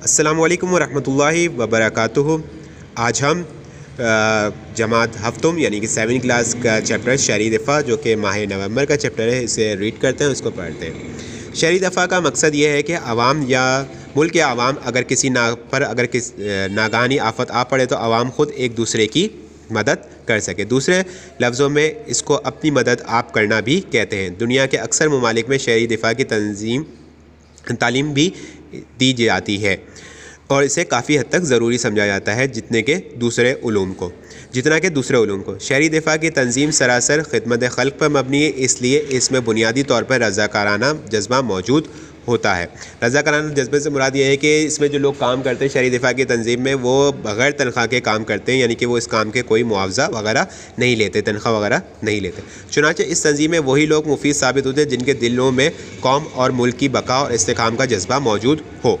अस्सलामु अलैकुम वरहमतुल्लाहि वबरकातुहू। आज हम जमात हफ्तुम यानी कि 7वीं क्लास का चैप्टर शहरी दफ़ा जो कि माह नवंबर का चैप्टर है, इसे रीड करते हैं, उसको पढ़ते हैं। शहरी दफ़ा का मकसद ये है कि आवाम या मुल्क के आवाम अगर किसी नागानी आफत आ पड़े तो आवाम ख़ुद एक दूसरे की मदद कर सके। दूसरे लफ्ज़ों में इसको अपनी मदद आप करना भी कहते हैं। दुनिया के अक्सर ममालिक में शहरी दफ़ा की तालीम भी दी जाती है और इसे काफ़ी हद तक ज़रूरी समझा जाता है जितना कि दूसरे उलूम को। शहरी दिफ़ा की तंजीम सरासर खिदमत खल्क पर मबनी है, इसलिए इसमें बुनियादी तौर पर रज़ाकाराना जज्बा मौजूद होता है। रज़ाकाराना जज्बे से मुराद ये है कि इसमें जो लोग काम करते हैं शहरी दिफ़ा की तंजीम में, वो बग़ैर तनख्वाह के काम करते हैं, यानी कि वो इस काम के कोई मुआवजा वगैरह नहीं लेते, तनख्वाह वगैरह नहीं लेते। चुनांचे इस तंजीम में वही लोग मुफीद साबित होते हैं जिनके दिलों में कौम और मुल्क की बका और इस्तेकाम का जज्बा मौजूद हो।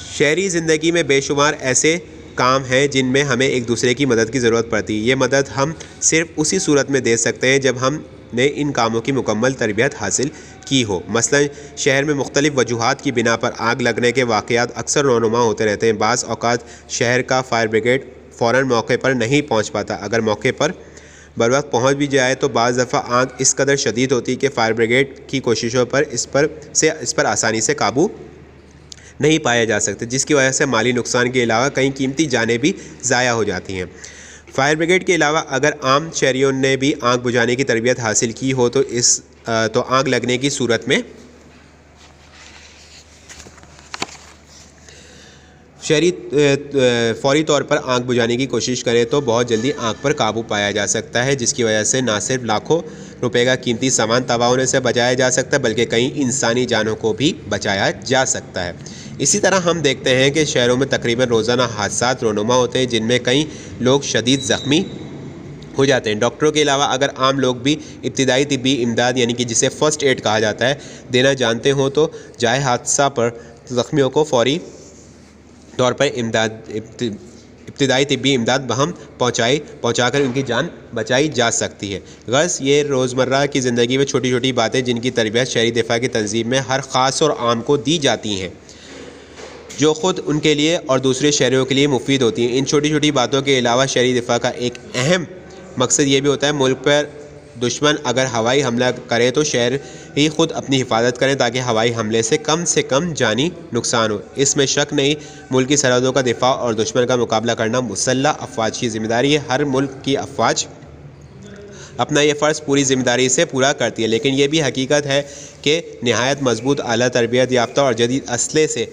शहरी ज़िंदगी में बेशुमार ऐसे काम हैं जिनमें हमें एक दूसरे की मदद की ज़रूरत पड़ती है। ये मदद हम सिर्फ़ उसी सूरत में दे सकते हैं जब हमने इन कामों की मुकम्मल तरबियत हासिल की हो। मसलन शहर में मुख्तलिफ़ वजूहात की बिना पर आग लगने के वाक़यात अक्सर रोनुमा होते रहते हैं। बाज़ औक़ात शहर का फायर ब्रिगेड फ़ौरन मौके पर नहीं पहुँच पाता। अगर मौके पर बर वक्त पहुँच भी जाए तो बाज़ दफ़ा आग इस कदर शदीद होती है कि फायर ब्रिगेड की कोशिशों पर इस पर आसानी से काबू नहीं पाया जा सकते, जिसकी वजह से माली नुकसान के अलावा कई कीमती जानें भी ज़ाया हो जाती हैं। फायर ब्रिगेड के अलावा अगर आम शहरियों ने भी आग बुझाने की तरबियत हासिल की हो तो आग लगने की सूरत में शहरी फौरी तौर पर आग बुझाने की कोशिश करें तो बहुत जल्दी आग पर काबू पाया जा सकता है, जिसकी वजह से ना सिर्फ लाखों रुपए का कीमती सामान तबाह होने से बचाया जा सकता है बल्कि कई इंसानी जानों को भी बचाया जा सकता है। इसी तरह हम देखते हैं कि शहरों में तकरीबन रोज़ाना हादसात रोनुमा होते हैं जिनमें कई लोग शदीद ज़ख्मी हो जाते हैं। डॉक्टरों के अलावा अगर आम लोग भी इब्तिदाई तिब्बी इमदाद यानी कि जिसे फ़र्स्ट एड कहा जाता है देना जानते हो तो जाए हादसा पर ज़ख्मियों को फौरी तौर पर इब्तिदाई तिब्बी इमदाद बहम पहुँचाकर उनकी जान बचाई जा सकती है। गर्ज़ ये रोज़मर्रा की ज़िंदगी में छोटी छोटी बातें जिनकी तरबियत शहरी दिफ़ा की तंजीम में हर ख़ास और आम को दी जाती हैं, जो ख़ुद उनके लिए और दूसरे शहरियों के लिए मुफीद होती हैं। इन छोटी छोटी बातों के अलावा शहरी दिफ़ा का एक अहम मकसद ये भी होता है मुल्क पर दुश्मन अगर हवाई हमला करे तो शहर ही ख़ुद अपनी हिफाजत करें ताकि हवाई हमले से कम जानी नुकसान हो। इसमें शक नहीं, मुल्क की सरहदों का दिफा और दुश्मन का मुकाबला करना मुसल्लह अफवाज की ज़िम्मेदारी है। हर मुल्क की अफवाज अपना ये फ़र्ज़ पूरी ज़िम्मेदारी से पूरा करती है, लेकिन यह भी हकीकत है कि नहायत मजबूत आला तरबियत याफ्ता और जदीद असले से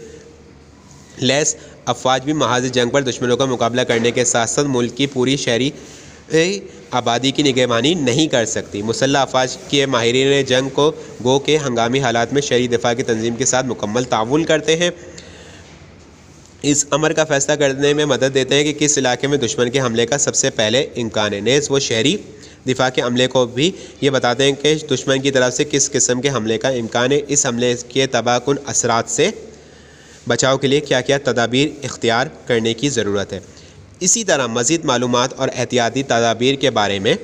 लैस अफवाज भी महाज़ जंग पर दुश्मनों का मुकाबला करने के साथ साथ मुल्क की पूरी शहरी आबादी की निगरानी नहीं कर सकती। मुसल्लह अफवाज के माहिरीन जंग को गो के हंगामी हालात में शहरी दिफ़ा की तंजीम के साथ मुकम्मल ताउन करते हैं। इस अमर का फ़ैसला करने में मदद देते हैं कि किस इलाके में दुश्मन के हमले का सबसे पहले इम्कान है। नेज़ वो शहरी दिफ़ा के अमले को भी ये बताते हैं कि दुश्मन की तरफ से किस किस्म के हमले का इम्कान है। इस हमले के तबाहकुन असरात से बचाव के लिए क्या क्या तदाबीर इख्तियार करने की ज़रूरत है। इसी तरह मज़ीद मालूमात और एहतियाती तदाबीर के बारे में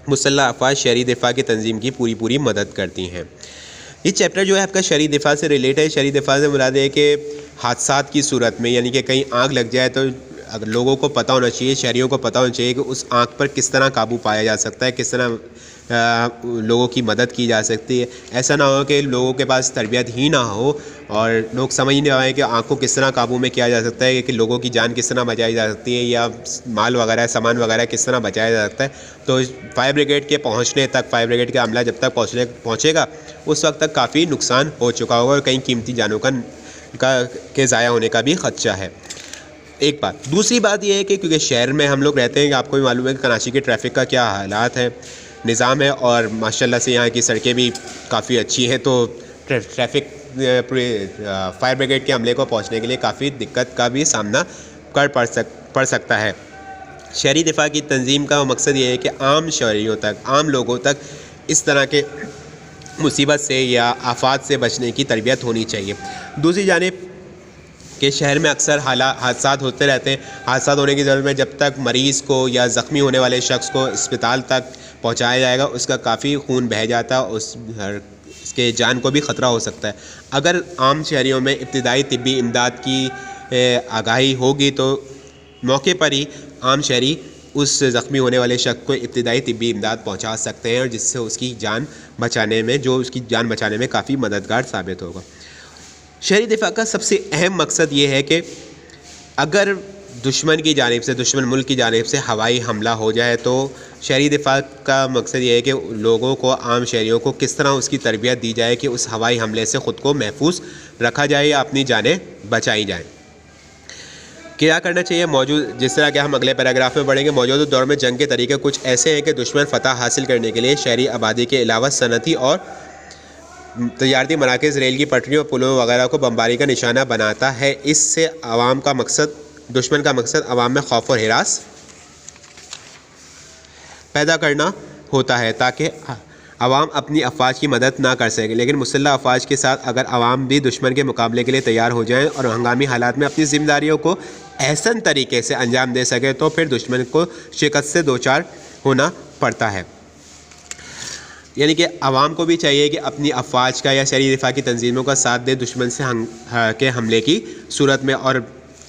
मुसल्लह अफवाज शहरी दिफ़ा की तंजीम की पूरी मदद करती हैं। ये चैप्टर जो है आपका शहरी दिफ़ा से रिलेट है। शहरी दिफ़ा से मुराद है कि हादसात की सूरत में यानी कि कहीं आग लग जाए तो अगर लोगों को पता होना चाहिए, शहरियों को पता होना चाहिए कि उस आग पर किस तरह काबू पाया जा सकता है, किस तरह लोगों की मदद की जा सकती है। ऐसा ना हो कि लोगों के पास तरबियत ही ना हो और लोग समझ नहीं पाए कि आग को किस तरह काबू में किया जा सकता है, कि लोगों की जान किस तरह बचाई जा सकती है या माल वगैरह सामान वगैरह किस तरह बचाया जा सकता है। तो फायर ब्रिगेड के पहुंचने तक, फायर ब्रिगेड का अमला जब तक पहुंचेगा उस वक्त तक काफ़ी नुकसान हो चुका होगा और कई कीमती जानों के ज़ाया होने का भी ख़दशा है। एक बात। दूसरी बात यह है कि क्योंकि शहर में हम लोग रहते हैं, कि आपको भी मालूम है कि कराची के ट्रैफ़िक का क्या हालात है, निज़ाम है और माशाल्लाह से यहाँ की सड़कें भी काफ़ी अच्छी हैं, तो ट्रैफ़िक फायर ब्रिगेड के अमले को पहुँचने के लिए काफ़ी दिक्कत का भी सामना पड़ सकता है। शहरी दिफ़ा की तंजीम का मकसद ये है कि आम शहरियों तक, आम लोगों तक इस तरह के मुसीबत से या आफात से बचने की तरबियत होनी चाहिए। दूसरी जानिब कि शहर में अक्सर हादसात होते रहते हैं। हादसात होने की ज़रूरत में जब तक मरीज़ को या ज़ख्मी होने वाले शख्स को अस्पताल तक पहुंचाया जाएगा उसका काफ़ी खून बह जाता है, उस इसके जान को भी ख़तरा हो सकता है। अगर आम शहरियों में इब्तिदाई तिब्बी इमदाद की आगाही होगी तो मौके पर ही आम शहरी उस ज़ख्मी होने वाले शख्स को इब्तिदाई तिब्बी इमदाद पहुंचा सकते हैं और जिससे उसकी जान बचाने में काफ़ी मददगार साबित होगा। शहरी दिफा का सबसे अहम मकसद ये है कि अगर दुश्मन की जानिब से, दुश्मन मुल्क की जानिब से हवाई हमला हो जाए तो शहरी दिफा का मकसद ये है कि लोगों को, आम शहरियों को किस तरह उसकी तरबियत दी जाए कि उस हवाई हमले से ख़ुद को महफूज रखा जाए या अपनी जानें बचाई जाएँ। क्या करना चाहिए? जिस तरह के हम अगले पैराग्राफ में बढ़ेंगे, मौजूदा दौर में जंग के तरीके कुछ ऐसे हैं कि दुश्मन फतह हासिल करने के लिए शहरी आबादी के अलावा सनती और तजारती मराकज़, रेल की पटरियों, पुलों वगैरह को बमबारी का निशाना बनाता है। इससे दुश्मन का मकसद अवाम में खौफ और हिरास पैदा करना होता है ताकि अवाम अपनी अफवाज की मदद ना कर सके। लेकिन मुसल्लह अफवाज के साथ अगर अवाम भी दुश्मन के मुकाबले के लिए तैयार हो जाएं और हंगामी हालात में अपनी ज़िम्मेदारियों को एहसन तरीके से अंजाम दे सके तो फिर दुश्मन को शिकस्त से दो चार होना पड़ता है। यानी कि अवाम को भी चाहिए कि अपनी अफवाज का या शहरी दिफा की तंजीमों का साथ दे दुश्मन से के हमले की सूरत में।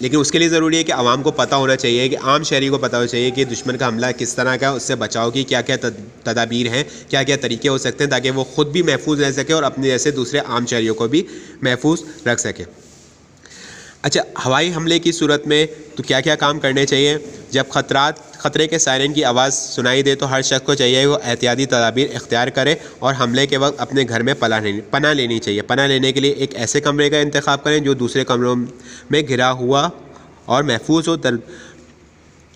लेकिन उसके लिए ज़रूरी है कि आवाम को पता होना चाहिए, कि आम शहरी को पता होना चाहिए कि दुश्मन का हमला किस तरह का, उससे बचाव की क्या क्या तदाबीर हैं, क्या क्या तरीके हो सकते हैं ताकि वो ख़ुद भी महफूज रह सके और अपने जैसे दूसरे आम शहरियों को भी महफूज रख सके। अच्छा, हवाई हमले की सूरत में तो क्या क्या काम करने चाहिए? जब ख़तरे के सायरन की आवाज़ सुनाई दे तो हर शख्स को चाहिए वो एहतियाती तदाबीर इख्तियार करे और हमले के वक्त अपने घर में पनाह लेनी चाहिए। पनाह लेने के लिए एक ऐसे कमरे का इंतखाब करें जो दूसरे कमरों में घिरा हुआ और महफूज हो,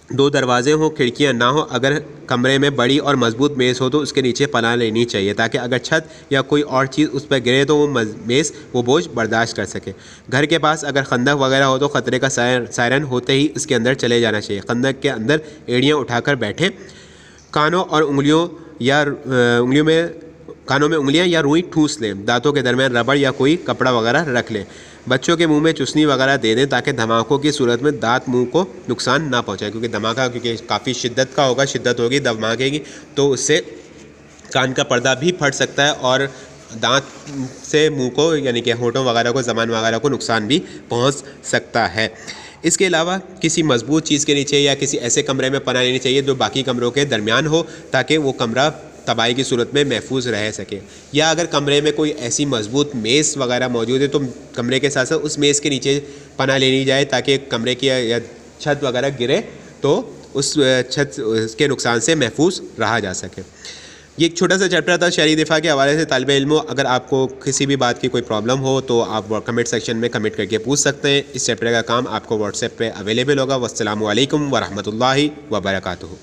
दो दरवाजे हों, खिड़कियां ना हो। अगर कमरे में बड़ी और मजबूत मेज़ हो तो उसके नीचे पनाह लेनी चाहिए ताकि अगर छत या कोई और चीज़ उस पर गिरे तो वो मेज़ वो बोझ बर्दाश्त कर सके। घर के पास अगर खंदक वगैरह हो तो ख़तरे का सायरन होते ही इसके अंदर चले जाना चाहिए। खंदक के अंदर एड़ियाँ उठाकर बैठें। कानों में उंगलियां या रुई ठूस लें। दांतों के दरमियान रबड़ या कोई कपड़ा वगैरह रख लें। बच्चों के मुंह में चुसनी वगैरह दे दें ताकि धमाकों की सूरत में दांत मुंह को नुकसान ना पहुंचाए, क्योंकि धमाका काफ़ी शिद्दत होगी धमाके की तो उससे कान का पर्दा भी फट सकता है और दांत से मुंह को यानी कि होठों वगैरह को, ज़बान वगैरह को नुकसान भी पहुंच सकता है। इसके अलावा किसी मजबूत चीज़ के नीचे या किसी ऐसे कमरे में पनाह लेनी चाहिए जो बाकी कमरों के दरमियान हो ताकि वो कमरा तबाही की सूरत में महफूज रह सके। या अगर कमरे में कोई ऐसी मजबूत मेज़ वगैरह मौजूद है तो कमरे के साथ साथ उस मेज़ के नीचे पनाह लेनी जाए ताकि कमरे की या छत वगैरह गिरे तो उस छत के नुकसान से महफूज रहा जा सके। ये एक छोटा सा चैप्टर था शहरी दिफा के हवाले से। तालिब इल्मों, अगर आपको किसी भी बात की कोई प्रॉब्लम हो तो आप कमेंट सेक्शन में कमेंट करके पूछ सकते हैं। इस चैप्टर का काम आपको व्हाट्सएप पे अवेलेबल होगा। वस्सलामु अलैकुम वरहमतुल्लाहि वबरकातुहू।